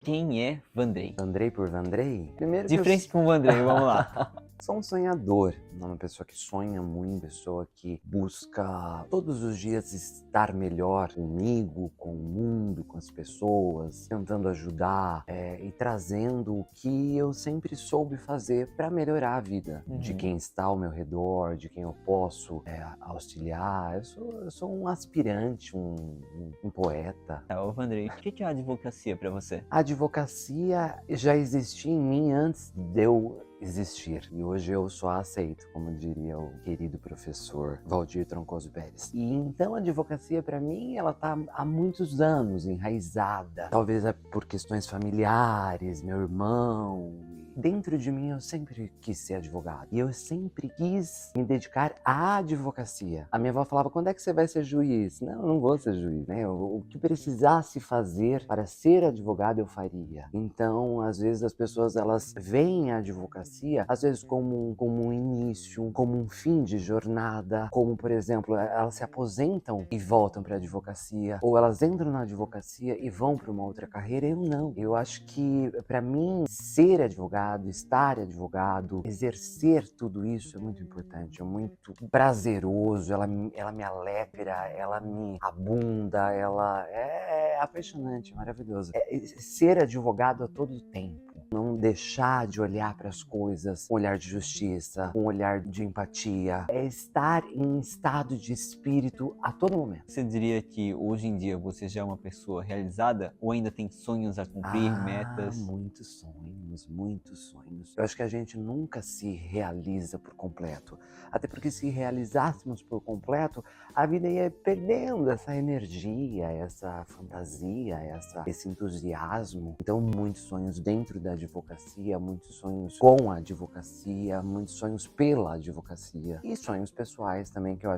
Quem é Vandrey? Vandrey por Vandrey? Primeiro De que frente com o Vandrey, vamos lá. sou um sonhador, uma pessoa que sonha muito, uma pessoa que busca todos os dias estar melhor comigo, com o mundo, com as pessoas, tentando ajudar e trazendo o que eu sempre soube fazer para melhorar a vida de quem está ao meu redor, de quem eu posso auxiliar. Eu sou um aspirante, um poeta. Tá, ô Vandrey, o que é a advocacia pra você? A advocacia já existia em mim antes de eu existir. E hoje eu só aceito, como diria o querido professor Valdir Troncoso Pérez. E então a advocacia, para mim, ela tá há muitos anos enraizada. Talvez é por questões familiares, meu irmão. Dentro de mim eu sempre quis ser advogado. E eu sempre quis me dedicar à advocacia. A minha avó falava, quando é que você vai ser juiz? Não, eu não vou ser juiz, né? O que precisasse fazer para ser advogado eu faria. Então, às vezes as pessoas, elas veem a advocacia, às vezes como um início, como um fim de jornada, como, por exemplo, elas se aposentam e voltam para a advocacia, ou elas entram na advocacia e vão para uma outra carreira. Eu não. Eu acho que, para mim, ser advogado, estar advogado, exercer tudo isso é muito importante, é muito prazeroso, ela me alegra, ela me abunda, ela é apaixonante, maravilhoso. Ser advogado a todo tempo. Não deixar de olhar para as coisas com um olhar de justiça, com um olhar de empatia. É estar em estado de espírito a todo momento. Você diria que hoje em dia você já é uma pessoa realizada ou ainda tem sonhos a cumprir, metas? Muitos sonhos, muitos sonhos. Eu acho que a gente nunca se realiza por completo. Até porque se realizássemos por completo, a vida ia perdendo essa energia, essa fantasia, esse entusiasmo. Então, muitos sonhos dentro da advocacia, muitos sonhos com a advocacia, muitos sonhos pela advocacia. E sonhos pessoais também, que eu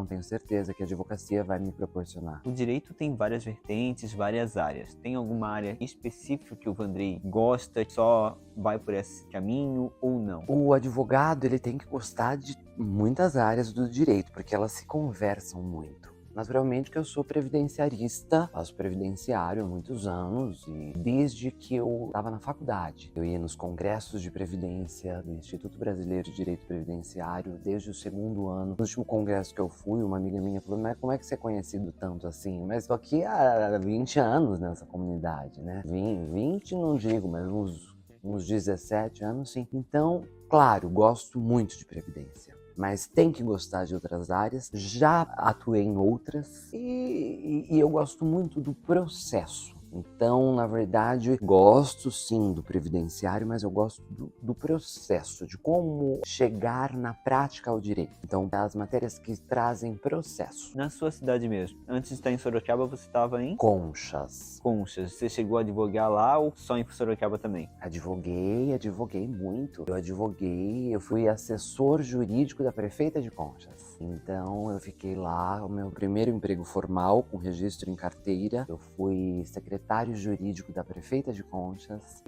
tenho certeza que a advocacia vai me proporcionar. O direito tem várias vertentes, várias áreas. Tem alguma área específica que o Vandrey gosta, só vai por esse caminho ou não? O advogado, ele tem que gostar de muitas áreas do direito, porque elas se conversam muito. Naturalmente que eu sou previdenciarista, faço previdenciário há muitos anos e desde que eu estava na faculdade. Eu ia nos congressos de previdência do Instituto Brasileiro de Direito Previdenciário desde o segundo ano. No último congresso que eu fui, uma amiga minha falou, mas como é que você é conhecido tanto assim? Mas estou aqui há 20 anos nessa comunidade, né? 20 não digo, mas uns 17 anos sim. Então, claro, gosto muito de previdência. Mas tem que gostar de outras áreas, já atuei em outras e eu gosto muito do processo. Então, na verdade, gosto sim do previdenciário, mas eu gosto do processo, de como chegar na prática ao direito. Então, as matérias que trazem processo. Na sua cidade mesmo, antes de estar em Sorocaba, você estava em Conchas. Conchas. Você chegou a advogar lá ou só em Sorocaba também? Advoguei muito. Eu fui assessor jurídico da prefeita de Conchas. Então, eu fiquei lá, o meu primeiro emprego formal, com registro em carteira. Eu fui secretário jurídico da prefeita de Conchas.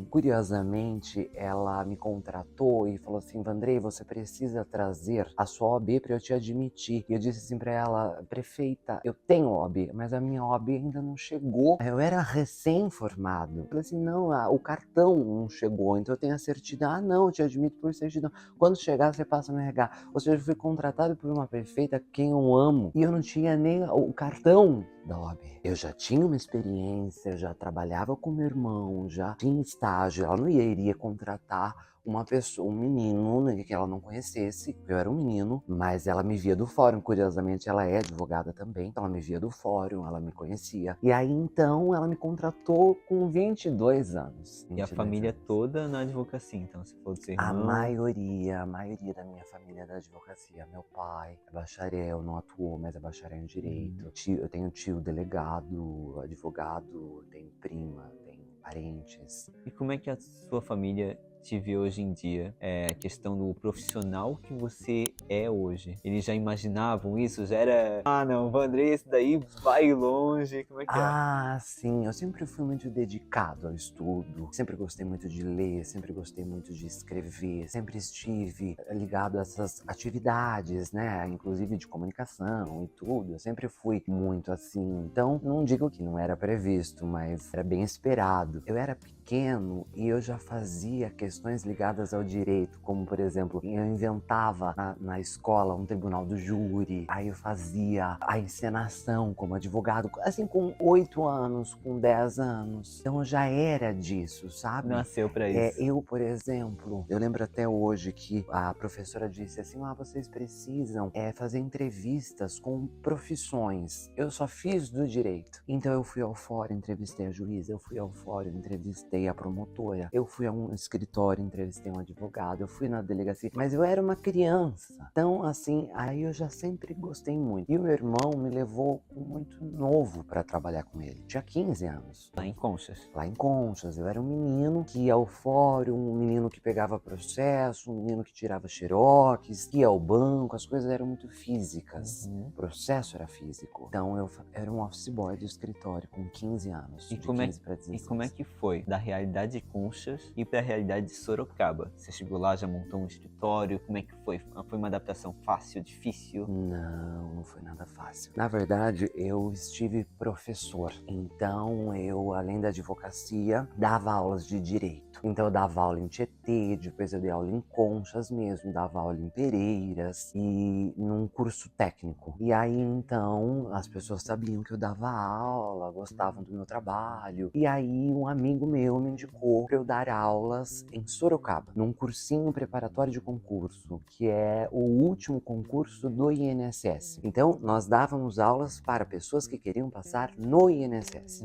Curiosamente, ela me contratou e falou assim, Vandrey, você precisa trazer a sua OAB para eu te admitir. E eu disse assim para ela, prefeita, eu tenho OAB, mas a minha OAB ainda não chegou. Eu era recém-formado. Eu falei assim, não, o cartão não chegou, então eu tenho a certidão. Ah, não, eu te admito por certidão. Quando chegar, você passa no RH. Ou seja, eu fui contratado por uma prefeita quem eu amo e eu não tinha nem o cartão da OAB. Eu já tinha uma experiência, já trabalhava com meu irmão, já tinha estágio. Ela não iria contratar uma pessoa, um menino, né, que ela não conhecesse. Eu era um menino, mas ela me via do fórum. Curiosamente, ela é advogada também. Ela me via do fórum, ela me conhecia. E aí, então, ela me contratou com 22 anos. E a família toda na advocacia, então você falou do seu irmão. A maioria da minha família é da advocacia. Meu pai é bacharel, não atuou, mas é bacharel em direito. Eu tenho tio delegado, advogado, tenho prima, tenho parentes. E como é que a sua família te vê hoje em dia? A questão do profissional que você é hoje? Eles já imaginavam isso? Já era, ah não, Vandrei, esse daí vai longe, como é que é? Ah, sim, eu sempre fui muito dedicado ao estudo, sempre gostei muito de ler, sempre gostei muito de escrever, sempre estive ligado a essas atividades, né, inclusive de comunicação e tudo, eu sempre fui muito assim, então não digo que não era previsto, mas era bem esperado. Eu era pequeno e eu já fazia questões ligadas ao direito, como por exemplo, eu inventava na escola um tribunal do júri, aí eu fazia a encenação como advogado, assim com 8 anos, com 10 anos. Então eu já era disso, sabe? Nasceu pra isso. Eu, por exemplo, eu lembro até hoje que a professora disse assim, vocês precisam fazer entrevistas com profissões. Eu só fiz do direito. Então eu fui ao fórum, entrevistei a juíza, eu fui ao fórum, entrevistei a promotora, eu fui a um escritório, entrevistei um advogado, eu fui na delegacia, mas eu era uma criança. Então, assim, aí eu já sempre gostei muito. E o meu irmão me levou muito novo para trabalhar com ele. Tinha 15 anos. Lá em Conchas. Lá em Conchas, eu era um menino que ia ao fórum, um menino que pegava processo, um menino que tirava xerox, que ia ao banco, as coisas eram muito físicas. O processo era físico. Então eu era um office boy do escritório com 15 anos, de 15 para 16. E como é que foi da realidade de Conchas e para a realidade de Sorocaba? Você chegou lá, já montou um escritório, como é que foi? Foi uma adaptação fácil, difícil? Não foi nada fácil. Na verdade, eu estive professor, então eu, além da advocacia, dava aulas de direito. Então eu dava aula em Tietê, depois eu dei aula em Conchas mesmo, dava aula em Pereiras e num curso técnico. E aí então as pessoas sabiam que eu dava aula, gostavam do meu trabalho. E aí um amigo meu me indicou para eu dar aulas em Sorocaba, num cursinho preparatório de concurso, que é o último concurso do INSS. Então nós dávamos aulas para pessoas que queriam passar no INSS.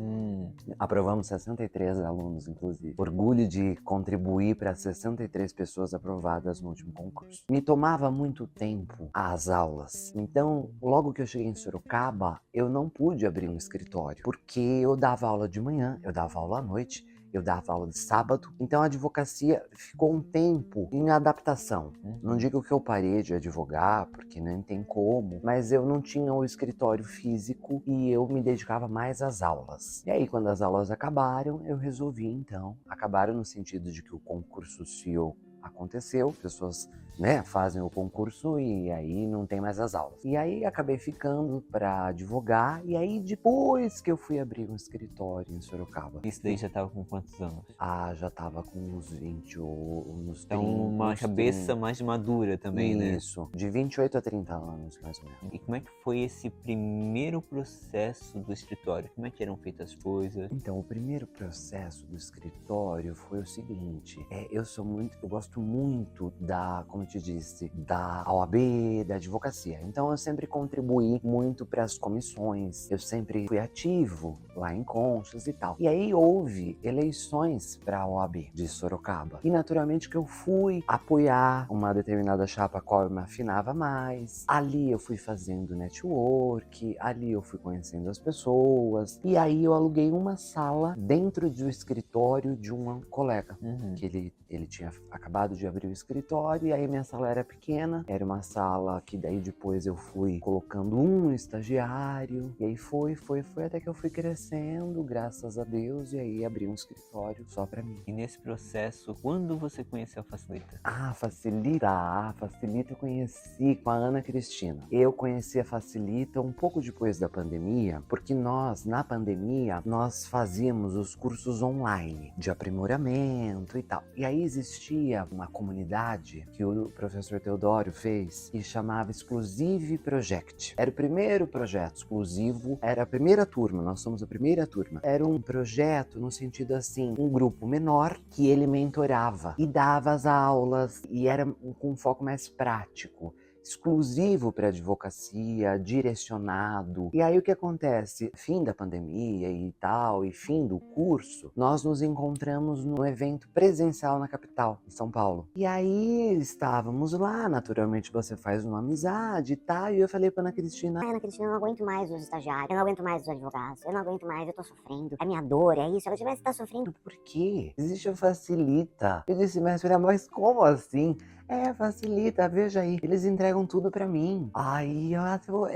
Aprovamos 63 alunos, inclusive. Orgulho de contribuir para 63 pessoas aprovadas no último concurso. Me tomava muito tempo as aulas. Então, logo que eu cheguei em Sorocaba, eu não pude abrir um escritório, porque eu dava aula de manhã, eu dava aula à noite, eu dava aula de sábado, então a advocacia ficou um tempo em adaptação. Não digo que eu parei de advogar, porque nem tem como, mas eu não tinha o escritório físico e eu me dedicava mais às aulas. E aí, quando as aulas acabaram, eu resolvi então, acabaram no sentido de que o concurso CEO aconteceu, pessoas fazem o concurso e aí não tem mais as aulas. E aí acabei ficando para advogar e aí depois que eu fui abrir um escritório em Sorocaba. Isso daí já tava com quantos anos? Já tava com uns 20 ou uns 30. Então uma cabeça mais madura também, né? Isso, de 28 a 30 anos mais ou menos. E como é que foi esse primeiro processo do escritório? Como é que eram feitas as coisas? Então, o primeiro processo do escritório foi o seguinte, eu gosto muito como eu te disse, da OAB, da advocacia. Então eu sempre contribuí muito para as comissões, eu sempre fui ativo lá em Conchas e tal. E aí houve eleições para a OAB de Sorocaba. E naturalmente que eu fui apoiar uma determinada chapa a qual eu me afinava mais. Ali eu fui fazendo network, ali eu fui conhecendo as pessoas. E aí eu aluguei uma sala dentro do escritório de um colega, que ele tinha acabado de abrir o escritório, e aí minha sala era pequena, era uma sala que daí depois eu fui colocando um estagiário, e aí foi até que eu fui crescendo, graças a Deus, e aí abri um escritório só pra mim. E nesse processo, quando você conheceu a Facilita? A Facilita eu conheci com a Ana Cristina. Eu conheci a Facilita um pouco depois da pandemia, porque na pandemia, nós fazíamos os cursos online de aprimoramento e tal. E aí existia uma comunidade que o professor Teodoro fez que chamava Exclusive Project. Era o primeiro projeto exclusivo, era a primeira turma, nós somos a primeira turma. Era um projeto no sentido assim, um grupo menor que ele mentorava e dava as aulas e era com um foco mais prático. Exclusivo para advocacia, direcionado. E aí o que acontece? Fim da pandemia e tal, e fim do curso, nós nos encontramos num evento presencial na capital, em São Paulo. E aí estávamos lá, naturalmente você faz uma amizade e tal, e eu falei para Ana Cristina, Ana Cristina, eu não aguento mais os estagiários, eu não aguento mais os advogados, eu não aguento mais, eu tô sofrendo, a minha dor é isso, ela tivesse tá sofrendo. por quê? Existe a Facilita. Eu disse, mas como assim? Facilita, veja aí, eles entregam tudo pra mim. Aí eu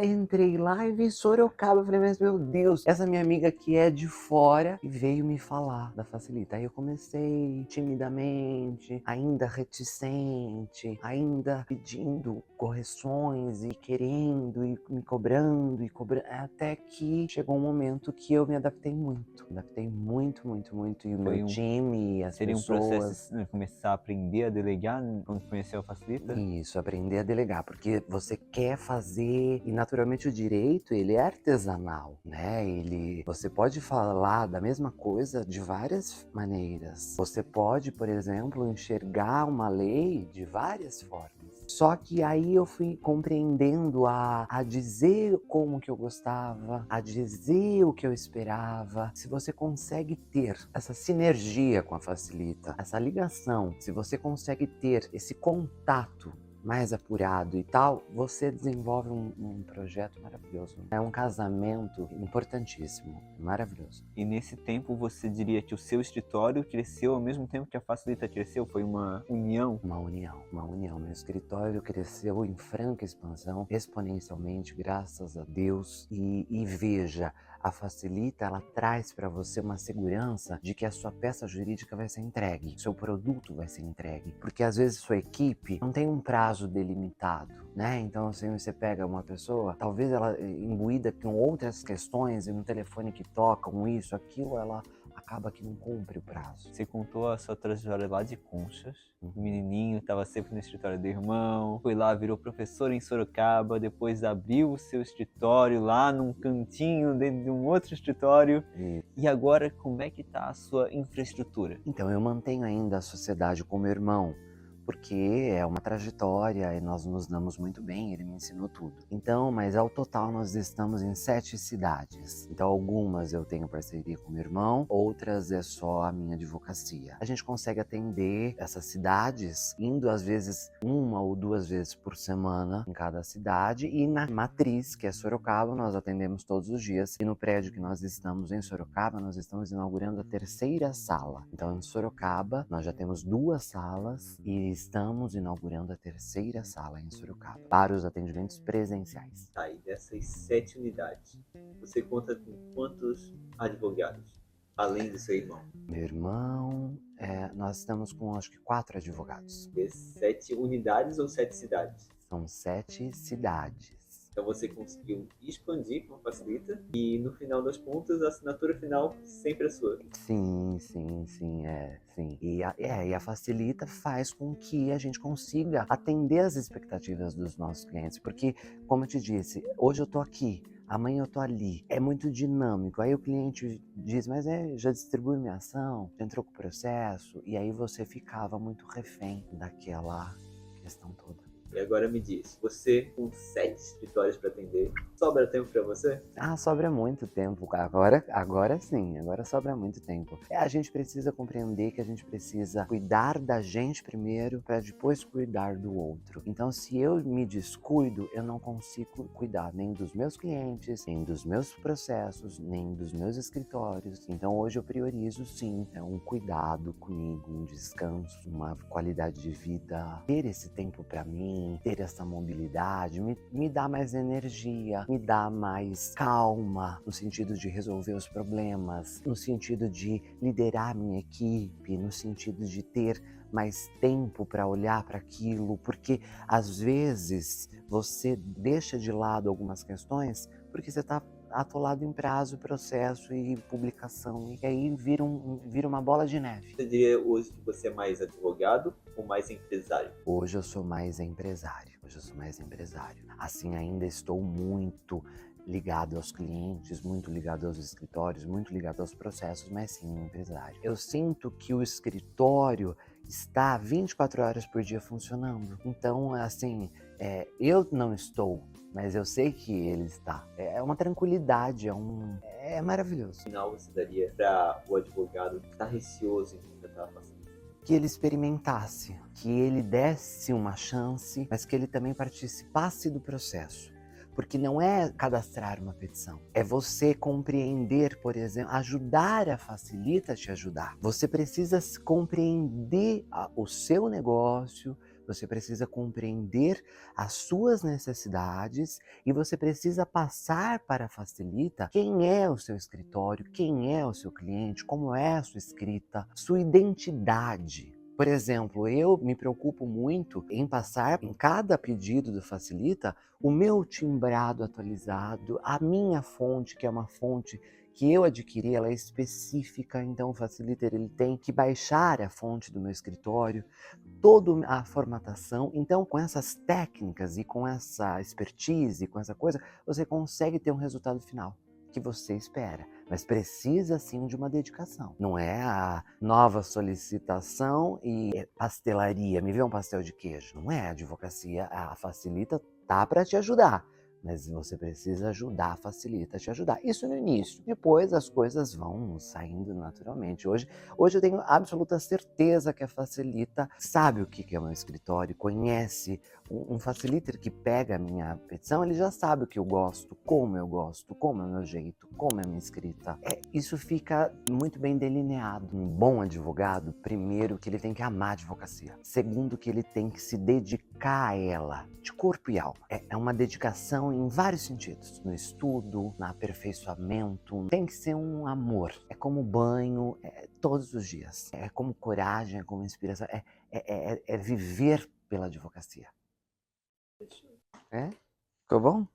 entrei lá e vi Sorocaba, eu falei, mas meu Deus, essa minha amiga que é de fora e veio me falar da Facilita. Aí eu comecei timidamente, ainda reticente, ainda pedindo correções e querendo e me cobrando e cobrando, até que chegou um momento que eu me adaptei muito. Adaptei muito, muito, muito. E o meu time, as Seria um pessoas... processo começar a aprender a delegar quando conheceu a Facilita? Isso, aprender a delegar, porque você quer fazer, e naturalmente o direito, ele é artesanal, né? Você pode falar da mesma coisa de várias maneiras. Você pode, por exemplo, enxergar uma lei de várias formas. Só que aí eu fui compreendendo a dizer como que eu gostava, a dizer o que eu esperava. Se você consegue ter essa sinergia com a Facilita, essa ligação, se você consegue ter esse contato mais apurado e tal, você desenvolve um projeto maravilhoso. É um casamento importantíssimo, maravilhoso. E nesse tempo você diria que o seu escritório cresceu ao mesmo tempo que a Facilita cresceu? Foi uma união? Uma união. Meu escritório cresceu em franca expansão, exponencialmente, graças a Deus. E veja, a Facilita, ela traz para você uma segurança de que a sua peça jurídica vai ser entregue, seu produto vai ser entregue, porque às vezes sua equipe não tem um prazo delimitado, né? Então, assim, você pega uma pessoa, talvez ela imbuída com outras questões e no telefone que toca, isso, aquilo, ela acaba que não cumpre o prazo. Você contou a sua trajetória lá de Conchas. O menininho estava sempre no escritório do irmão, foi lá, virou professor em Sorocaba, depois abriu o seu escritório lá num cantinho dentro de um outro escritório. E agora, como é que está a sua infraestrutura? Então, eu mantenho ainda a sociedade com meu irmão, porque é uma trajetória e nós nos damos muito bem, ele me ensinou tudo. Então, mas ao total nós estamos em 7 cidades. Então, algumas eu tenho parceria com meu irmão, outras é só a minha advocacia. A gente consegue atender essas cidades indo às vezes 1 ou 2 vezes por semana em cada cidade, e na matriz, que é Sorocaba, nós atendemos todos os dias. E no prédio que nós estamos em Sorocaba, nós estamos inaugurando a 3ª sala. Então, em Sorocaba, nós já temos 2 salas e estamos inaugurando a 3ª sala em Sorocaba para os atendimentos presenciais. Tá, e dessas 7 unidades, você conta com quantos advogados, além do seu irmão? Meu irmão, nós estamos com acho que 4 advogados. 7 unidades ou 7 cidades? São 7 cidades. Então você conseguiu expandir com a Facilita e no final das contas a assinatura final sempre é sua. Sim. E a Facilita faz com que a gente consiga atender as expectativas dos nossos clientes, porque, como eu te disse, hoje eu tô aqui, amanhã eu tô ali. É muito dinâmico. Aí o cliente diz, mas já distribui minha ação, já entrou com o processo, e aí você ficava muito refém daquela questão toda. E agora me diz, você com 7 escritórios para atender, sobra tempo para você? Sobra muito tempo. Agora sim, agora sobra muito tempo. A gente precisa compreender que a gente precisa cuidar da gente primeiro para depois cuidar do outro. Então, se eu me descuido, eu não consigo cuidar nem dos meus clientes, nem dos meus processos, nem dos meus escritórios. Então, hoje eu priorizo sim, um cuidado comigo, um descanso, uma qualidade de vida, ter esse tempo para mim, ter essa mobilidade, me dá mais energia, me dá mais calma, no sentido de resolver os problemas, no sentido de liderar minha equipe, no sentido de ter mais tempo para olhar para aquilo, porque às vezes você deixa de lado algumas questões porque você está atolado em prazo, processo e publicação, e aí vira uma bola de neve. Você diria hoje que você é mais advogado ou mais empresário? Hoje eu sou mais empresário. Assim, ainda estou muito ligado aos clientes, muito ligado aos escritórios, muito ligado aos processos, mas sim empresário. Eu sinto que o escritório está 24 horas por dia funcionando. Então, assim, eu não estou, mas eu sei que ele está. É uma tranquilidade, é maravilhoso. No final, você daria para o advogado que está receoso em contratar a Facilita? Que ele experimentasse, que ele desse uma chance, mas que ele também participasse do processo. Porque não é cadastrar uma petição, é você compreender, por exemplo, ajudar a Facilita te ajudar. Você precisa compreender o seu negócio, Você precisa compreender as suas necessidades e você precisa passar para a Facilita quem é o seu escritório, quem é o seu cliente, como é a sua escrita, sua identidade. Por exemplo, eu me preocupo muito em passar em cada pedido do Facilita o meu timbrado atualizado, a minha fonte, que é uma fonte que eu adquiri, ela é específica, então o Faciliter ele tem que baixar a fonte do meu escritório, toda a formatação. Então, com essas técnicas e com essa expertise, com essa coisa, você consegue ter um resultado final que você espera, mas precisa sim de uma dedicação. Não é a nova solicitação e pastelaria, me vê um pastel de queijo. Não é a advocacia, a Facilita tá para te ajudar. Mas você precisa ajudar, Facilita te ajudar. Isso no início. Depois as coisas vão saindo naturalmente. Hoje eu tenho absoluta certeza que a Facilita sabe o que é o meu escritório, conhece. Um Faciliter que pega a minha petição, ele já sabe o que eu gosto, como é o meu jeito, como é a minha escrita. Isso fica muito bem delineado. Um bom advogado, primeiro, que ele tem que amar a advocacia. Segundo, que ele tem que se dedicar a ela, de corpo e alma. É uma dedicação em vários sentidos. No estudo, no aperfeiçoamento. Tem que ser um amor. É como banho, todos os dias. É como coragem, é como inspiração. É viver pela advocacia. Ficou bom?